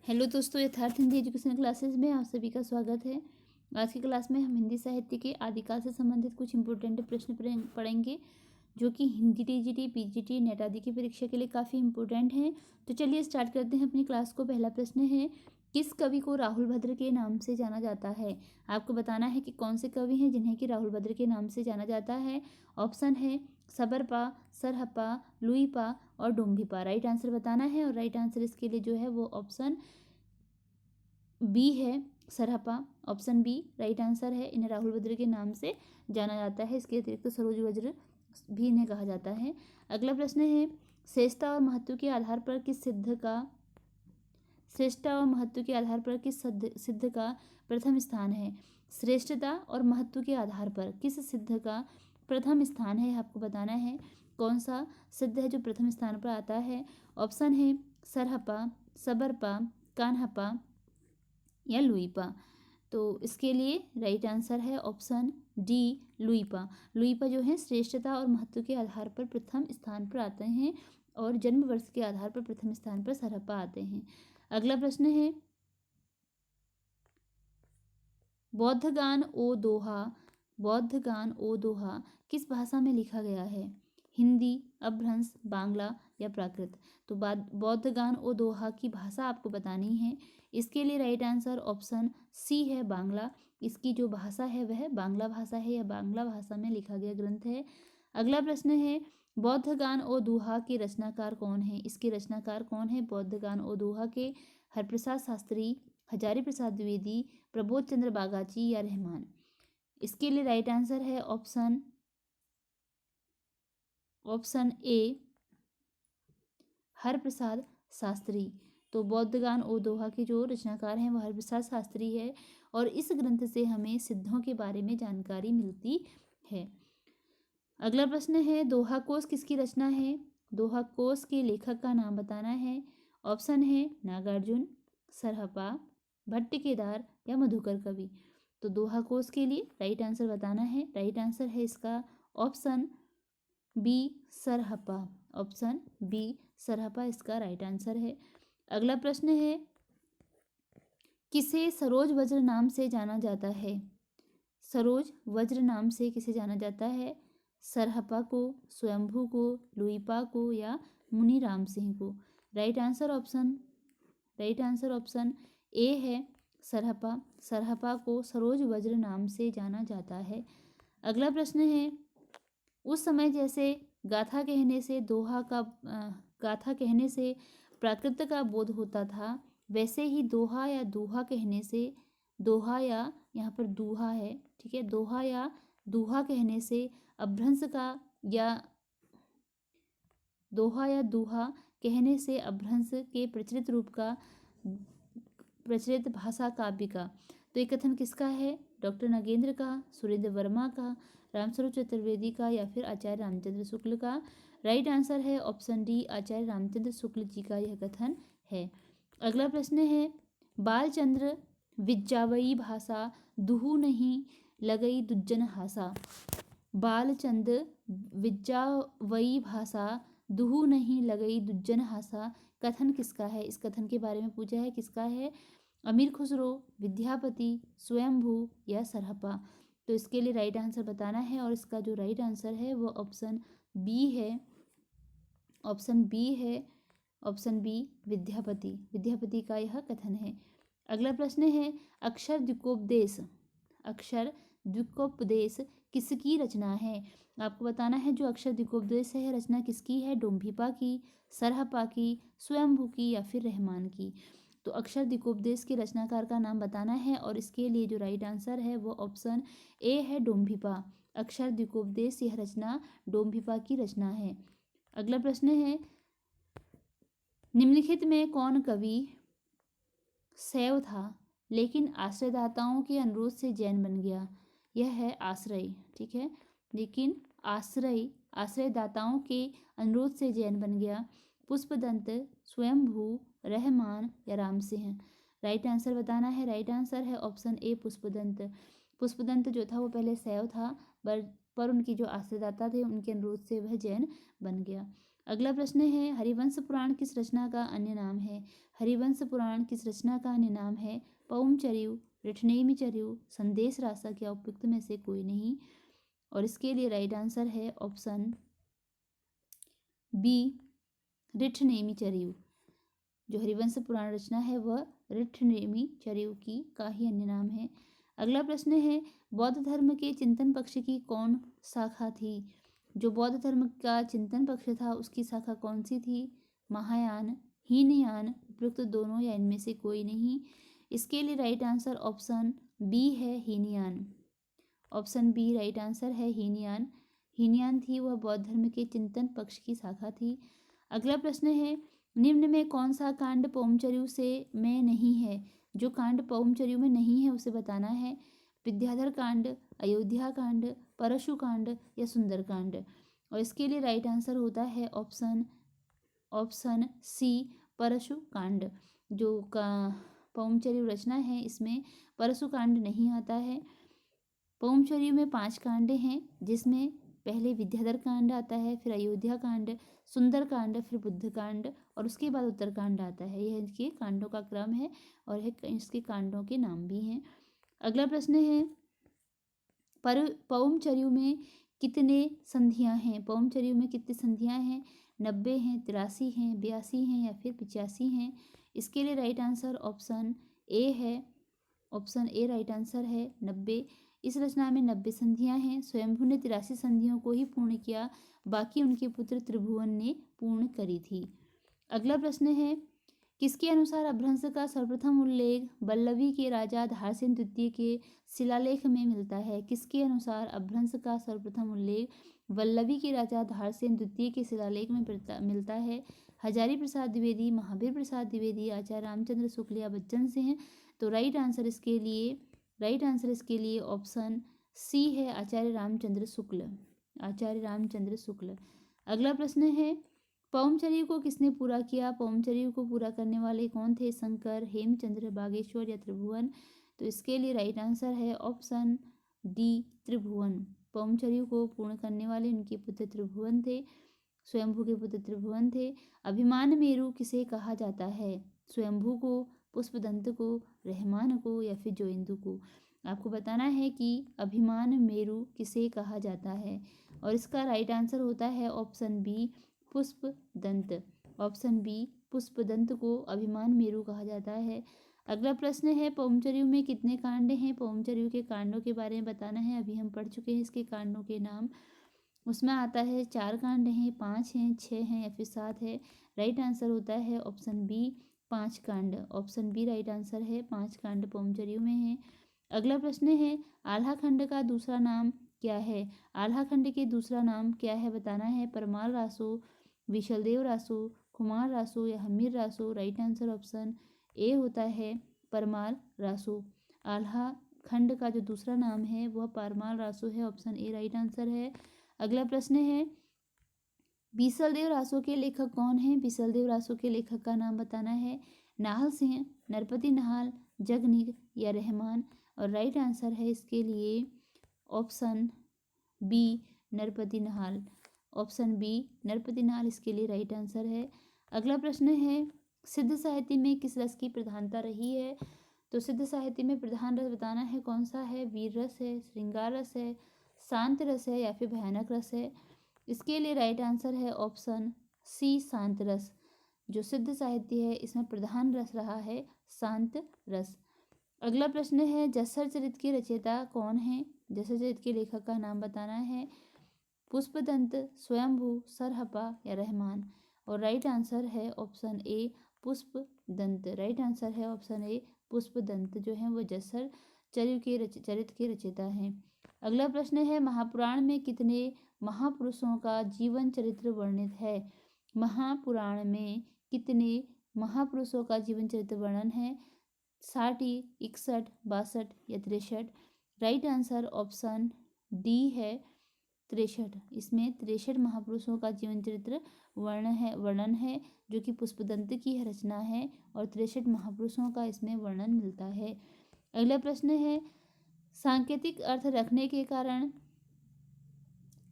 Hello दोस्तों, यथार्थ Hindi education classes में आप सभी का स्वागत है। आज की क्लास में हम हिंदी साहित्य के आदिकाल से संबंधित कुछ इंपॉर्टेंट प्रश्न पढ़ेंगे जो कि हिंदी टीजीटी, पीजीटी, नेट आदि की परीक्षा के लिए काफ़ी इंपॉर्टेंट हैं। तो चलिए स्टार्ट करते हैं अपनी क्लास को। पहला प्रश्न है, किस कवि को राहुल भद्र के नाम से जाना जाता है? आपको बताना है कि कौन से कवि हैं जिन्हें कि राहुल भद्र के नाम से जाना जाता है। ऑप्शन है सबरपा, सरहपा, लुईपा और डोम्भिपा। राइट आंसर बताना है और राइट आंसर इसके लिए जो है वो ऑप्शन बी है, Sarahapa. Option B right answer है। इन्हें राहुल भद्र के नाम से जाना जाता है। इसके अतिरिक्त सरोज वज्र भी इन्हें कहा जाता है। अगला प्रश्न है, श्रेष्ठता और महत्व के आधार पर किस सिद्ध का प्रथम स्थान है? श्रेष्ठता और महत्व के आधार पर किस सिद्ध का प्रथम स्थान है, आपको बताना है। कौन सा सिद्ध है जो प्रथम स्थान पर आता है? ऑप्शन है सरहपा, सबरपा, कान्हपा या लुईपा। तो इसके लिए राइट आंसर है ऑप्शन डी, लुईपा। लुईपा जो है श्रेष्ठता और महत्व के आधार पर प्रथम स्थान पर आते हैं और जन्म वर्ष के आधार पर प्रथम स्थान पर सरहपा आते हैं। अगला प्रश्न है, बौद्धगान ओ दोहा किस भाषा में लिखा गया है? हिंदी, अपभ्रंश, बांग्ला या प्राकृत। तो बौद्धगान ओ दोहा की भाषा आपको बतानी है। इसके लिए राइट आंसर ऑप्शन सी है, बांग्ला। इसकी जो भाषा है वह बांग्ला भाषा है या बांग्ला भाषा में लिखा गया ग्रंथ है। अगला प्रश्न है, बौद्धगान ओ दोहा के रचनाकार कौन है? इसके रचनाकार कौन है बौद्धगान ओ दोहा के? हरप्रसाद शास्त्री, हजारी प्रसाद द्विवेदी, प्रबोध चंद्र बागाची या रहमान। इसके लिए राइट आंसर है ऑप्शन ए, हरप्रसाद शास्त्री। तो बौद्धगान ओ दोहा के जो रचनाकार हैं वह हरप्रसाद शास्त्री है और इस ग्रंथ से हमें सिद्धों के बारे में जानकारी मिलती है। अगला प्रश्न है, दोहा कोश किसकी रचना है? दोहा कोश के लेखक का नाम बताना है। ऑप्शन है नागार्जुन, सरहपा, भट्टकेदार या मधुकर कवि। तो दोहा कोश के लिए राइट आंसर बताना है। राइट आंसर है इसका option B, Sarahapa. Option B, Sarahapa इसका राइट आंसर है। अगला प्रश्न है, किसे सरोज वज्र नाम से जाना जाता है? सरोज वज्र नाम से किसे जाना जाता है? सरहपा को, स्वयंभू को, लुईपा को या मुनि राम सिंह को। राइट आंसर ऑप्शन ए है, सरहपा। सरहपा को सरोज वज्र नाम से जाना जाता है। अगला प्रश्न है, उस समय जैसे गाथा कहने से प्राकृत का बोध होता था, वैसे ही दोहा या दूहा कहने से, दोहा या यहाँ पर दूहा है, ठीक है, दोहा या दूहा कहने से अपभ्रंश का या दोहा या दूहा कहने से अपभ्रंश के प्रचलित रूप का, प्रचलित भाषा काव्य का। तो ये कथन किसका है? डॉक्टर नगेंद्र का, सुरेंद्र वर्मा का, रामस्वरूप चतुर्वेदी का या फिर आचार्य रामचंद्र शुक्ल का। राइट आंसर है ऑप्शन डी, आचार्य रामचंद्र शुक्ल जी का यह कथन है। अगला प्रश्न है, बालचंद्र विज्जावई भाषा दुहु नहीं लगई दुज्जन हासा। बालचंद्र विज्जावई भाषा दुहु नहीं लगई दुज्जन हासा कथन किसका है? इस कथन के बारे में पूछा है, किसका है? अमीर खुसरो, विद्यापति, स्वयंभू या सरहपा। तो इसके लिए राइट आंसर बताना है और इसका जो राइट आंसर है वो ऑप्शन बी है। ऑप्शन बी, विद्यापति का यह कथन है। अगला प्रश्न है, अक्षर द्विकोपदेश किसकी रचना है? आपको बताना है जो अक्षर द्विकोपदेश है रचना किसकी है? डोम्भिपा की, सरहपा की, स्वयंभू की या फिर रहमान की। तो अक्षर द्विकोपदेश के रचनाकार का नाम बताना है और इसके लिए जो राइट आंसर है वो ऑप्शन ए है, डोम्भिपा। अक्षर द्विकोपदेश यह रचना डोम्भिपा की रचना है। अगला प्रश्न है, निम्नलिखित में कौन कवि शैव था लेकिन आश्रयदाताओं के अनुरोध से जैन बन गया? यह है आश्रय, ठीक है, लेकिन आश्रयदाताओं के अनुरोध से जैन बन गया। पुष्पदंत, स्वयंभू, रहमान या राम सिंह। राइट आंसर बताना है। राइट आंसर है ऑप्शन ए, पुष्पदंत। पुष्पदंत जो था वो पहले शैव था पर उनके जो आश्रयदाता थे उनके अनुरोध से वह जैन बन गया। अगला प्रश्न है हरिवंश पुराण किस रचना का अन्य नाम है? हरिवंश पुराण किस रचना का अन्य नाम है? पौमचर्यु, रिठनेमिचर्यु, संदेश रासक या उपयुक्त में से कोई नहीं। और इसके लिए राइट आंसर है ऑप्शन बी, रिठनेमिचर्यु। जो हरिवंश पुराण रचना है वह रिठनेमिचर्यु की का ही अन्य नाम है। अगला प्रश्न है बौद्ध धर्म के चिंतन पक्ष की कौन शाखा थी? जो बौद्ध धर्म का चिंतन पक्ष था उसकी शाखा कौन सी थी? महायान, हीनयान, उपयुक्त दोनों या इनमें से कोई नहीं। इसके लिए राइट आंसर ऑप्शन बी है Hinayana. Option B right answer है हीनयान। हीनयान थी वह बौद्ध धर्म के चिंतन पक्ष की शाखा थी। अगला प्रश्न है निम्न में कौन सा कांड पौमचर्यु से में नहीं है? जो कांड पौमचर्यु में नहीं है उसे बताना है। विद्याधर कांड, अयोध्या कांड, परशु कांड या सुंदर कांड। और इसके लिए राइट आंसर होता है ऑप्शन सी, परशु कांड। जो का पौमचर्यु रचना है इसमें परशु कांड नहीं आता है। पौमचर्यु में 5 कांड हैं जिसमें पहले विद्याधर कांड आता है, फिर अयोध्या कांड, सुंदर कांड, फिर बुद्ध कांड और उसके बाद उत्तर कांड आता है। यह इसके कांडों का क्रम है और इसके कांडों के नाम भी हैं। अगला प्रश्न है पौमचर्यु में कितने संधियां हैं? पौमचर्यु में कितनी संधियां हैं? 90 हैं, 83 हैं, 82 हैं या फिर 85 हैं। इसके लिए राइट आंसर ऑप्शन ए है। ऑप्शन ए राइट आंसर है 90। इस रचना में 90 संधियां हैं। स्वयंभू ने 83 संधियों को ही पूर्ण किया, बाकी उनके पुत्र त्रिभुवन ने पूर्ण करी थी। अगला प्रश्न है किसके अनुसार अपभ्रंश का सर्वप्रथम उल्लेख वल्लभी के राजा धारसेन द्वितीय के शिलालेख में मिलता है? किसके अनुसार अपभ्रंश का सर्वप्रथम उल्लेख वल्लभी के राजा धारसेन द्वितीय के शिलालेख में मिलता है? हजारी प्रसाद द्विवेदी, महावीर प्रसाद द्विवेदी, आचार्य रामचंद्र शुक्ल या बच्चन से हैं। तो राइट आंसर इसके लिए ऑप्शन सी है, आचार्य रामचंद्र शुक्ल। आचार्य रामचंद्र शुक्ल। अगला प्रश्न है पौमचर्यु को किसने पूरा किया? पौमचर्यु को पूरा करने वाले कौन थे? शंकर, हेमचंद्र, बागेश्वर या त्रिभुवन। तो इसके लिए राइट आंसर है ऑप्शन डी, त्रिभुवन। पौमचर्यु को पूर्ण करने वाले उनके पुत्र त्रिभुवन थे, स्वयंभू के पुत्र त्रिभुवन थे। अभिमान मेरु किसे कहा जाता है? स्वयंभू को, पुष्पदंत को, रहमान को या फिर जोइंदु को। आपको बताना है कि अभिमान मेरु किसे कहा जाता है और इसका राइट आंसर होता है option B, Pushpadant. Option B, Pushpadant को अभिमान मेरु कहा जाता है। अगला प्रश्न है पौमचर्यु में कितने कांड हैं? पौमचर्यु के कांडों के बारे में बताना है। अभी हम पढ़ चुके हैं इसके कांडों के नाम। उसमें आता है 4 कांड हैं, 5 हैं, 6 हैं या फिर 7 है। राइट आंसर होता है ऑप्शन बी, 5 कांड। ऑप्शन बी राइट आंसर है, 5 कांड पौमचर्यु में है। अगला प्रश्न है आल्हा खंड का दूसरा नाम क्या है? आल्हा खंड के दूसरा नाम क्या है बताना है। परमाल रासो, विशलदेव रासो, कुमार रासो या Hamir Raso. Right answer option A होता है, परमाल रासो। आल्हा खंड का जो दूसरा नाम है वह परमाल रासो है। ऑप्शन ए राइट आंसर है। अगला प्रश्न है बीसलदेव रासो के लेखक कौन है? बीसलदेव रासो के लेखक का नाम बताना है। नाहल सिंह, नरपति नाहल, जगनिक या रहमान। और राइट आंसर है इसके लिए option B, Narpati Nahal. Option B, Narpati Nahal इसके लिए राइट आंसर है। अगला प्रश्न है सिद्ध साहित्य में किस रस की प्रधानता रही है? तो सिद्ध साहित्य में प्रधान रस बताना है कौन सा है। वीर रस है, श्रृंगार रस है, शांत रस है या फिर भयानक रस है। इसके लिए राइट आंसर है ऑप्शन सी, शांत रस। जो सिद्ध साहित्य है इसमें प्रधान रस रहा है शांत रस। अगला प्रश्न है जसर चरित के रचयिता कौन है? जसर चरित के लेखक का नाम बताना है। पुष्पदंत, स्वयंभू, सरहपा या रहमान। और राइट आंसर है ऑप्शन ए, पुष्पदंत। राइट आंसर है ऑप्शन ए, पुष्पदंत जो है वो जसर चरित के रचयिता हैं। अगला प्रश्न है महापुराण में कितने महापुरुषों का जीवन चरित्र वर्णित है? महापुराण में कितने महापुरुषों का जीवन चरित्र वर्णन है? 60, 61, 62 या 63। राइट आंसर ऑप्शन डी है, 63। इसमें 63 महापुरुषों का जीवन चरित्र वर्णन है जो कि पुष्पदंत की रचना है और 63 महापुरुषों का इसमें वर्णन मिलता है। अगला प्रश्न है सांकेतिक अर्थ रखने के कारण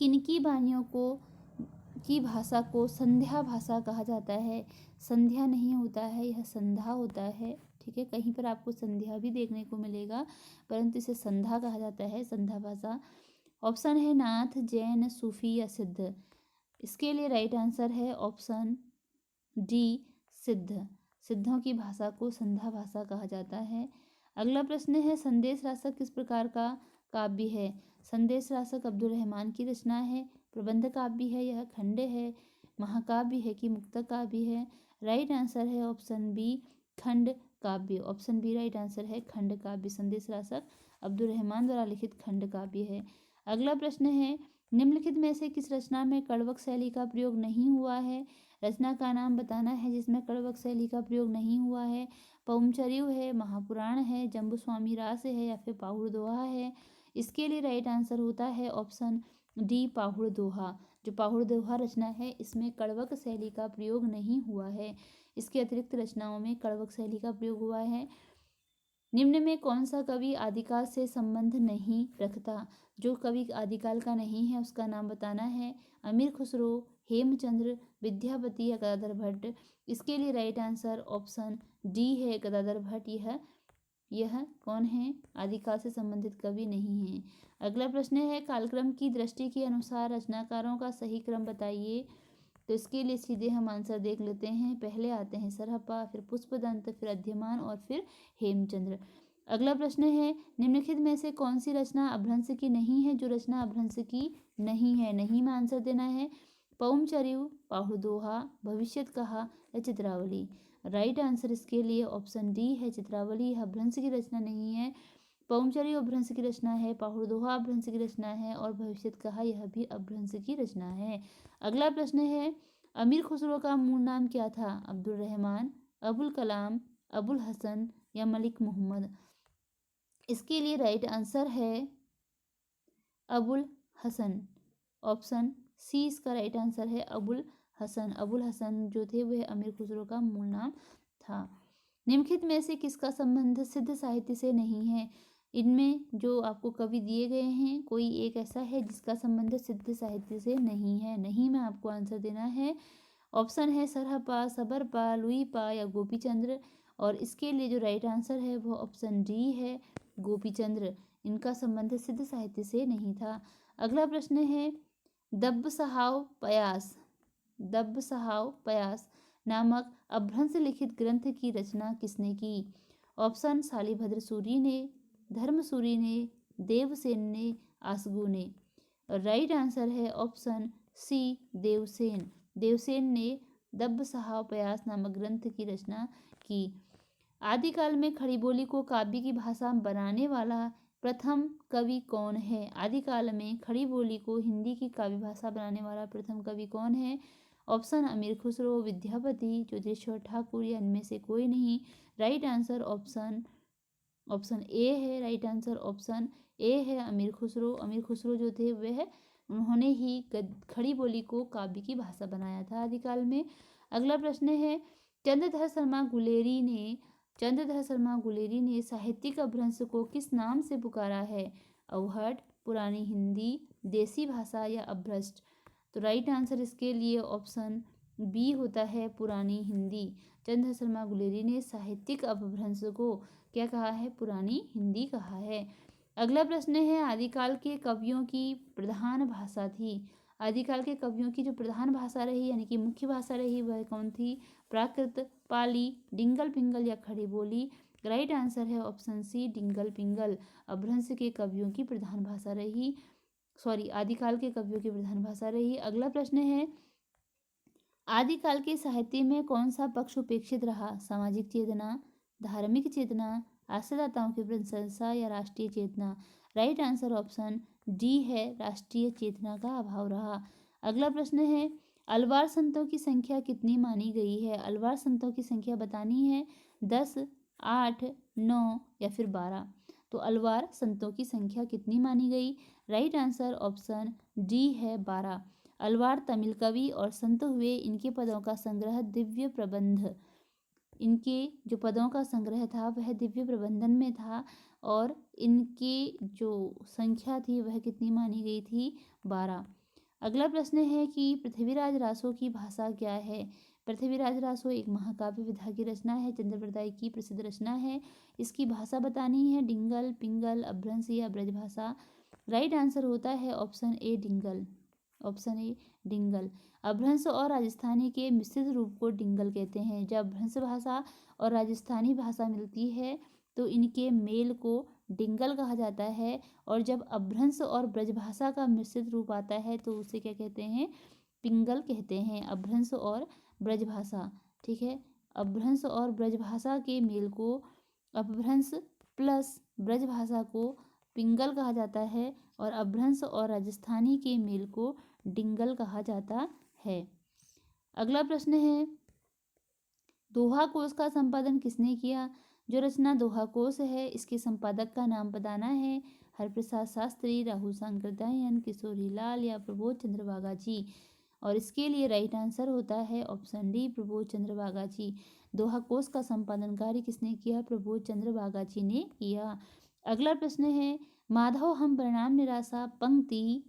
किनकी वाणियों को की भाषा को संध्या भाषा कहा जाता है। संध्या नहीं होता है, यह संधा होता है। ठीक है, कहीं पर आपको संध्या भी देखने को मिलेगा, परंतु इसे संधा कहा जाता है, संधा भाषा। ऑप्शन है नाथ, जैन, सूफी या सिद्ध। इसके लिए राइट आंसर है ऑप्शन डी, सिद्ध। सिद्धों की भाषा को संधा भाषा कहा जाता है। अगला प्रश्न है, संदेश रासक किस प्रकार का काव्य है? संदेश रासक अब्दुल रहमान की रचना है, प्रबंध काव्य है, यह खंड है, महाकाव्य है कि मुक्तक काव्य है? राइट आंसर है ऑप्शन बी, खंड काव्य। ऑप्शन बी राइट आंसर है, खंड काव्य। संदेश रासक अब्दुल रहमान द्वारा लिखित खंड काव्य है। अगला प्रश्न है, निम्नलिखित में से किस रचना में कड़वक शैली का प्रयोग नहीं हुआ है? रचना का नाम बताना है जिसमें कड़वक शैली का प्रयोग नहीं हुआ है। पौमचर्यु है, महापुराण है, जम्बूस्वामी रास है या फिर पाहुड़ दोहा है? इसके लिए राइट आंसर होता है ऑप्शन डी, पाहुड़ दोहा। जो पाहुड़ दोहा रचना है इसमें कड़वक शैली का प्रयोग नहीं हुआ है। इसके अतिरिक्त रचनाओं में कड़वक शैली का प्रयोग हुआ है। निम्न में कौन सा कवि आदिकाल से संबंध नहीं रखता? जो कवि आदिकाल का नहीं है उसका नाम बताना है। अमीर खुसरो, हेमचंद्र, विद्यापति या गदाधर भट्ट? इसके लिए राइट आंसर ऑप्शन डी है, गदाधर भट्ट। यह कौन है? आदिकाल से संबंधित कवि नहीं है। अगला प्रश्न है, कालक्रम की दृष्टि के अनुसार रचनाकारों का सही क्रम बताइए। तो इसके लिए सीधे हम आंसर देख लेते हैं। पहले आते हैं सरहप्पा, फिर पुष्पदंत, फिर अध्ययमान और फिर हेमचंद्र। अगला प्रश्न है, निम्नलिखित में से कौन सी रचना अभ्रंश की नहीं है? जो रचना अभ्रंश की नहीं है, नहीं में आंसर देना है। पौमचर्यु, पाहुड़ दोहा, भविष्यत कहा या चित्रावली? राइट आंसर इसके लिए ऑप्शन डी है, चित्रावली। यह अभ्रंश की रचना नहीं है। पौमचर्यु अभ्रंश की रचना है, पाहुड़ दोहा अभ्रंश की रचना है और भविष्यत कहा यह भी अभ्रंश की रचना है। अगला प्रश्न है, अमीर खुसरो का मूल नाम क्या था? अब्दुल रहमान, अबुल कलाम, अबुल हसन या मलिक मोहम्मद? इसके लिए राइट आंसर है अबुल हसन। ऑप्शन सी इसका राइट आंसर है, अबुल हसन। अबुल हसन जो थे वह अमीर खुसरो का मूल नाम था। निम्नलिखित में से किसका संबंध सिद्ध साहित्य से नहीं है? इनमें जो आपको कवि दिए गए हैं कोई एक ऐसा है जिसका संबंध सिद्ध साहित्य से नहीं है। नहीं में आपको आंसर देना है। ऑप्शन है सरहपा, सबरपा, लुईपा या गोपीचंद्र? और इसके लिए जो राइट आंसर है वो ऑप्शन डी है, गोपीचंद्र। इनका संबंध सिद्ध साहित्य से नहीं था। अगला प्रश्न है, दब्ब सहाव पयास, दब्ब सहाव पयास नामक अभ्रंश लिखित ग्रंथ की रचना किसने की? ऑप्शन शालिभद्र सूरी ने, धर्मसूरी ने, देवसेन ने, आसगू ने? राइट आंसर है ऑप्शन सी, देवसेन। देवसेन ने दब्ब सहाव पयास नामक ग्रंथ की रचना की। आदिकाल में खड़ी बोली को काव्य की भाषा बनाने वाला प्रथम कवि कौन है? आदिकाल में खड़ी बोली को हिंदी की काव्य भाषा बनाने वाला प्रथम कवि कौन है? ऑप्शन अमीर खुसरो, विद्यापति, ज्योतिषवर ठाकुर या इनमें से कोई नहीं? राइट आंसर ऑप्शन ए है। राइट आंसर ऑप्शन ए है, अमीर खुसरो। अमीर खुसरो जो थे वह उन्होंने ही खड़ी बोली को काव्य की भाषा बनाया था आदिकाल में। अगला प्रश्न है, चंद्रधर शर्मा गुलेरी ने साहित्यिक अभ्रंश को किस नाम से पुकारा है? अवहट, पुरानी हिंदी, देसी भाषा या अभ्रष्ट? तो राइट आंसर इसके लिए ऑप्शन बी होता है, पुरानी हिंदी। चंद्रधर शर्मा गुलेरी ने साहित्यिक अपभ्रंश को क्या कहा है? पुरानी हिंदी कहा है। अगला प्रश्न है, आदिकाल के कवियों की प्रधान भाषा थी। आदिकाल के कवियों की जो प्रधान भाषा रही यानी कि मुख्य भाषा रही वह कौन थी? प्राकृत, पाली, डिंगल पिंगल या खड़ी बोली? राइट आंसर है ऑप्शन सी, डिंगल पिंगल। अभ्रंश के कवियों की प्रधान भाषा रही, आदिकाल के कवियों की प्रधान भाषा रही। अगला प्रश्न है, आदिकाल के साहित्य में कौन सा पक्ष उपेक्षित रहा? सामाजिक चेतना, धार्मिक चेतना, आश्रयदाताओं की प्रशंसा या राष्ट्रीय चेतना? राइट आंसर ऑप्शन डी है, राष्ट्रीय चेतना का अभाव रहा। अगला प्रश्न है, अलवार संतों की संख्या कितनी मानी गई है? अलवार संतों की संख्या बतानी है, 10, 8, 9 या फिर 12? तो अलवार संतों की संख्या कितनी मानी गई? राइट आंसर ऑप्शन डी है, 12। अलवार तमिल कवि और संत हुए, इनके पदों का संग्रह दिव्य प्रबंध, इनके जो पदों का संग्रह था वह दिव्य प्रबंधन में था और इनकी जो संख्या थी वह कितनी मानी गई थी? 12। अगला प्रश्न है कि पृथ्वीराज रासो की भाषा क्या है। पृथ्वीराज रासो एक महाकाव्य विधा की रचना है, चंद्रप्रदाय की प्रसिद्ध रचना है। इसकी भाषा बतानी है डिंगल, पिंगल, अभ्रंश या ब्रजभाषा। राइट आंसर होता है option A Dingal. Option A Dingal. अभ्रंश और राजस्थानी के मिश्रित रूप को डिंगल कहते हैं। जब अभ्रंश भाषा और राजस्थानी भाषा मिलती है तो इनके मेल को डिंगल कहा जाता है, और जब अभ्रंश और ब्रजभाषा का मिश्रित रूप आता है तो उसे क्या कहते हैं, पिंगल कहते हैं। अभ्रंश और ब्रजभाषा, ठीक है। अभ्रंश और ब्रजभाषा के मेल को, अपभ्रंश प्लस ब्रजभाषा को पिंगल कहा जाता है, और अभ्रंश और राजस्थानी के मेल को डिंगल कहा जाता है। अगला प्रश्न है, दोहा कोश का संपादन किसने किया। जो रचना दोहा कोश है इसके संपादक का नाम बताना है। हरप्रसाद शास्त्री, राहुल शंकर दयान, किशोरी लाल या प्रबोध चंद्र बागा जी। और इसके लिए राइट आंसर होता है ऑप्शन डी प्रबोध चंद्र बागा जी। दोहा कोश का संपादन कार्य किसने किया, प्रबोध चंद्र बागा जी ने किया। अगला प्रश्न है, माधव हम परिणाम निराशा पंक्ति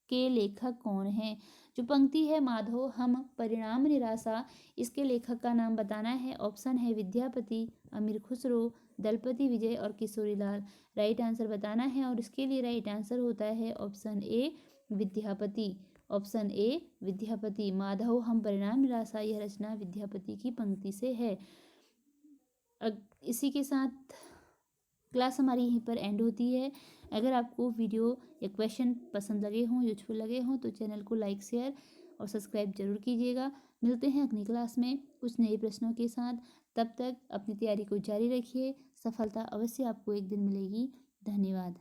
के लेखक कौन है। जो पंक्ति है माधव हम परिणाम निराशा, इसके लेखक का नाम बताना है। ऑप्शन है विद्यापति, अमीर खुसरो, दलपति विजय और किशोरी लाल। राइट आंसर बताना है और इसके लिए राइट आंसर होता है option A Vidyapati. Option A Vidyapati. Madhav हम परिणाम निराशा यह रचना विद्यापति की पंक्ति से है। इसी के साथ क्लास हमारी यहीं पर एंड होती है। अगर आपको वीडियो या क्वेश्चन पसंद लगे हों, यूजफुल लगे हों तो चैनल को लाइक, शेयर और सब्सक्राइब जरूर कीजिएगा। मिलते हैं अगली क्लास में कुछ नए प्रश्नों के साथ। तब तक अपनी तैयारी को जारी रखिए, सफलता अवश्य आपको एक दिन मिलेगी। धन्यवाद।